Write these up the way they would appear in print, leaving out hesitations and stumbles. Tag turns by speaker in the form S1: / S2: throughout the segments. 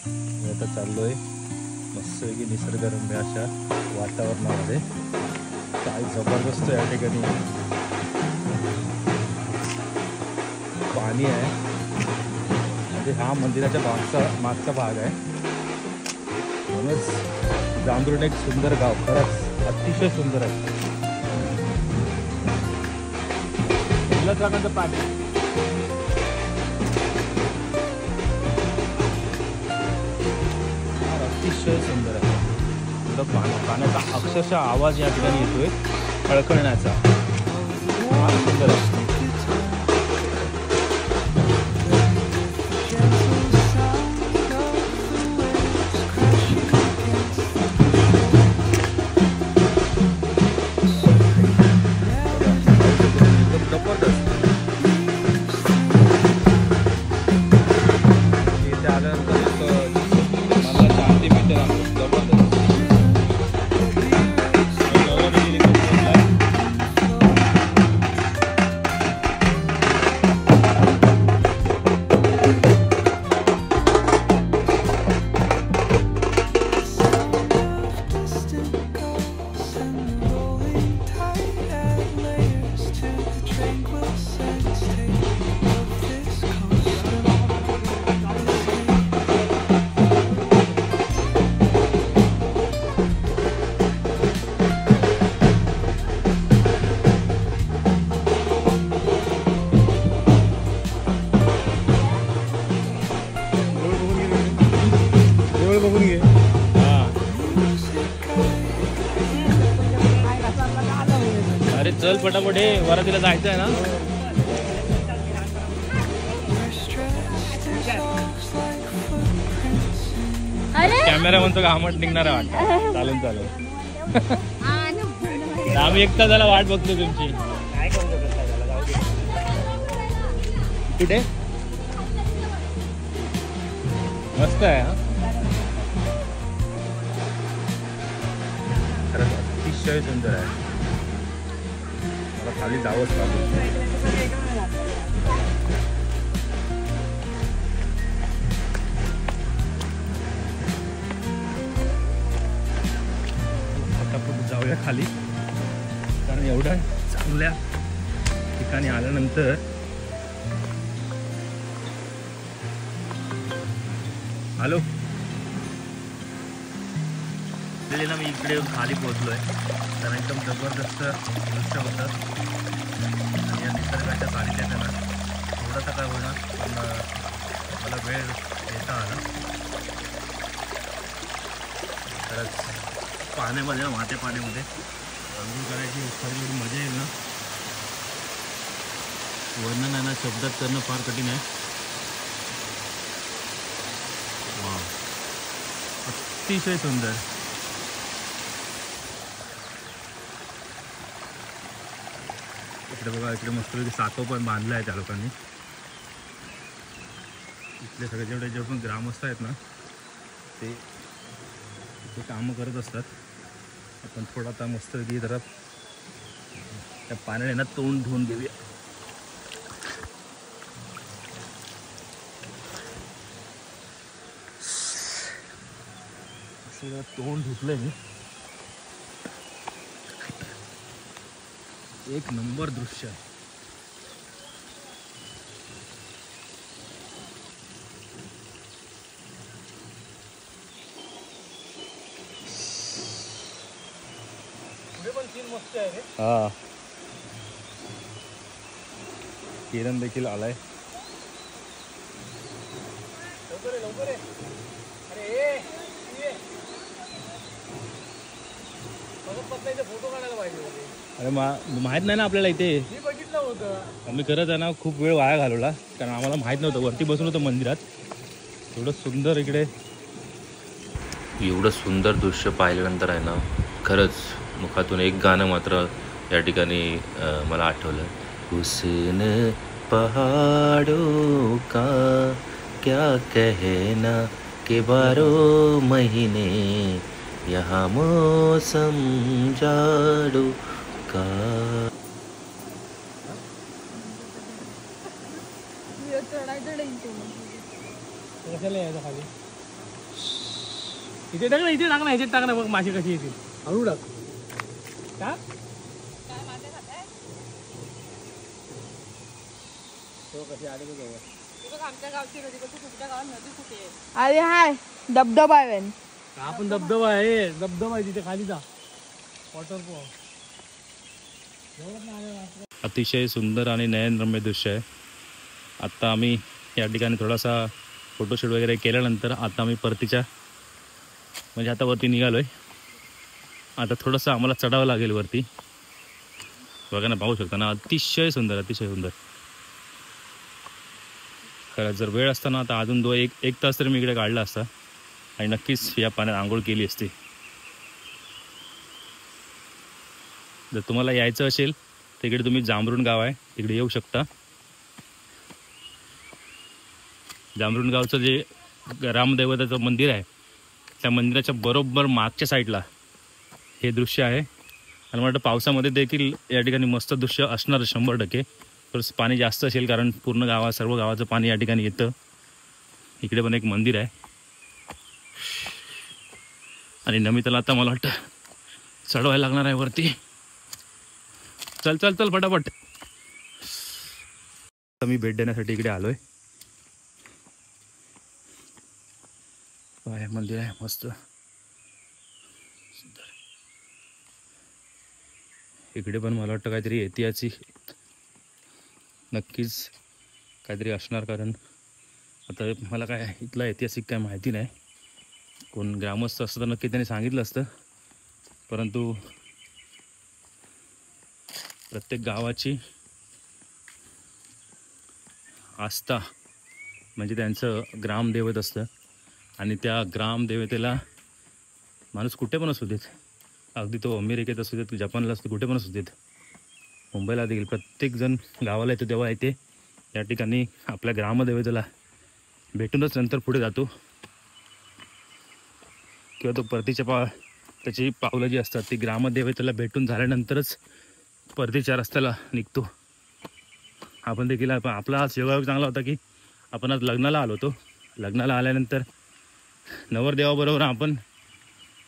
S1: मी आता चाललोय मस्तपैकी निसर्गरम्य अशा वातावरणामध्ये. काय जबरदस्त या ठिकाणी पाणी आहे. म्हणजे हा मंदिराच्या मागचा भाग आहे. म्हणूनच जांभरुण एक सुंदर गाव, खरंच अतिशय सुंदर आहे. पाणी अतिशय सुंदर आहे. पाण्याचा अक्षरशः आवाज या ठिकाणी येतोय खळखळण्याचा. फार सुंदर आहे. अरे चल पटापट, वरातीला जायचं आहे ना. कॅमेरा म्हणतो घामट निघणार आहे वाटतं. चालून आम्ही एक तासाला वाट बघतो तुमची. कुठे मस्त आहे. खरंच अतिशय सुंदर आहे. मला खाली जावंच लागेल. पटापट जाऊया खाली, कारण एवढ्या चांगल्या ठिकाणी आल्यानंतर हॅलो ना, मी इकडे येऊन खाली पोहोचलोय. तर एकदम जबरदस्त दृश्य होतं. आणि या निसर्गाच्या सानिध्यात ना थोडासा काय होणार, पण मला वेळ देता आला. खरंच पाण्यामध्ये ना, वाहत्या पाण्यामध्ये अंघोळ करायची खरी एवढी मजा येईल ना, वर्णन आहे ना शब्दात करणं फार कठीण आहे. वा, अतिशय सुंदर. इकडे बघा, इकडे मस्तपैकी साखो पण बांधला आहे त्या लोकांनी. इथले सगळे जेवढे पण ग्रामस्थ आहेत ना, ते कामं करत असतात. आपण थोडा आता मस्तपैकी जरा त्या पाण्याने ना तोंड धुवून घेऊया. असं तोंड धुतलंय मी. एक नंबर दृश्य आहे. हा, किरण देखील आलाय. अरे माहित नाही ना आपल्याला इथे. बघितलं होतं आम्ही. खरंच आहे ना, खूप वेळ वाया घालवला, कारण आम्हाला माहित नव्हतं. वरती बसून होतं मंदिरात. एवढं सुंदर इकडे,
S2: एवढं सुंदर दृश्य पाहिल्यानंतर आहे ना, खरंच मुखातून एक गाणं मात्र या ठिकाणी मला आठवलं. हुस्न पहाड़ों का क्या कहना के 12 महीने यहाँ मौसम जाड़ों का.
S1: कशाला यायचं खाली? इथे टाक ना, इथे टाक ना, ह्याच्यात टाक ना, मग मासे कशी येतील. हळू टाक. टाक. कसे आले
S3: अरे हाय धबधबा आहे.
S1: हा पण धबधबा आहे, धबधबा आहे तिथे खाली जा. वॉटरफॉल. अतिशय सुंदर आणि नयनरम्य दृश्य आहे. आत्ता आम्ही या ठिकाणी थोडासा फोटोशूट वगैरे केल्यानंतर आता आम्ही परतीच्या म्हणजे आता वरती निघालो आहे. आता थोडंसं आम्हाला चढावं लागेल वरती. बघा ना, पाहू शकता ना, अतिशय सुंदर, अतिशय सुंदर. खरंच जर वेळ असताना आता अजून एक तास तरी मी इकडे काढला असता आणि नक्कीच या पाण्यात आंघोळ केली असती. जर तुम्हाला यायचं असेल तर इकडे तुम्ही जांभरुण गाव आहे, तिकडे येऊ शकता. जांभरुण गावचं जे रामदैवताचं मंदिर आहे त्या मंदिराच्या बरोबर मागच्या साईडला हे दृश्य आहे. आणि वाटतं पावसामध्ये देखील या ठिकाणी मस्त दृश्य असणार 100%. थोडंसं पाणी जास्त असेल कारण पूर्ण सर्व गावाचं पाणी या ठिकाणी येतं. इकडे पण एक मंदिर आहे आणि नमिताला आता मला वाटतं चढवायला लागणार आहे वरती. चल चल चल फटाफट. आता मी भेट देण्यासाठी इकडे आलोय. आहे मंदिर आहे मस्त सुंदर. इकडे पण मला वाटतं काहीतरी ऐतिहासिक नक्कीच काहीतरी असणार कारण आता मला काय इथलं ऐतिहासिक काय माहिती नाही. कोण ग्रामस्थ असतं तर नक्की त्यांनी सांगितलं असतं. परंतु प्रत्येक गावाची आस्था म्हणजे त्यांचं ग्रामदैवत असतं आणि त्या ग्रामदेवतेला माणूस कुठे पण असू देत, अगदी तो अमेरिकेत असू देत, जपानला असतो, कुठे पण असू देत, मुंबईला देखील प्रत्येकजण गावाला येतो तेव्हा येते या ठिकाणी आपल्या ग्रामदेवतेला भेटूनच नंतर पुढे जातो किंवा तो परतीच्या त्याची पावलं जी असतात ती ग्रामदेवतेला भेटून झाल्यानंतरच परतीच्या रस्त्याला निघतो. आपण देखील आपला आज योगायोग चांगला होता की आपण आज लग्नाला आलो होतो. लग्नाला आल्यानंतर नवरदेवाबरोबर आपण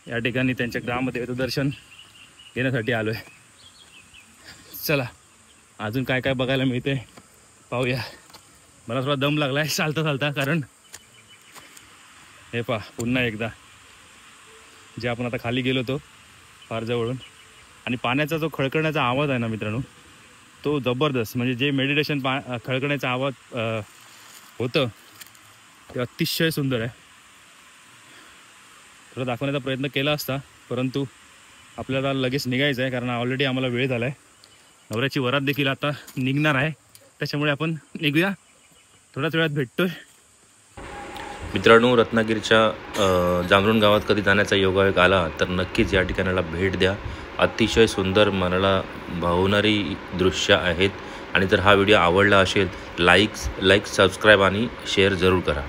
S1: या ठिकाणी त्यांच्या ग्रामदेवतेचं दर्शन घेण्यासाठी आलो आहे. चला अजून काय काय बघायला मिळते पाहूया. मला थोडा दम लागला आहे चालता चालता कारण हे पहा पुन्हा एकदा जे आपण आता खाली गेलो होतो फार जवळून आणि पाण्याचा जो खळखळण्याचा आवाज आहे ना मित्रांनो तो जबरदस्त. म्हणजे जे मेडिटेशन खळखळण्याचा आवाज होतं ते अतिशय सुंदर आहे. थोडं दाखवण्याचा प्रयत्न केला असता परंतु आपल्याला लगेच निघायचं आहे कारण ऑलरेडी आम्हाला वेळ झाला आहे. नवऱ्याची वरात देखील आता निघणार आहे त्याच्यामुळे आपण निघूया. थोड्याच वेळात भेटतोय.
S2: मित्रांनो, रत्नागिरीच्या जांभरुण गावात कधी जाण्याचा योगायोग आला तर नक्कीच या ठिकाणाला भेट द्या. अतिशय सुंदर मनाला भावणारी दृश्य आहेत आणि जर हा व्हिडिओ आवडला असेल लाईक सबस्क्राईब आणि शेअर जरूर करा.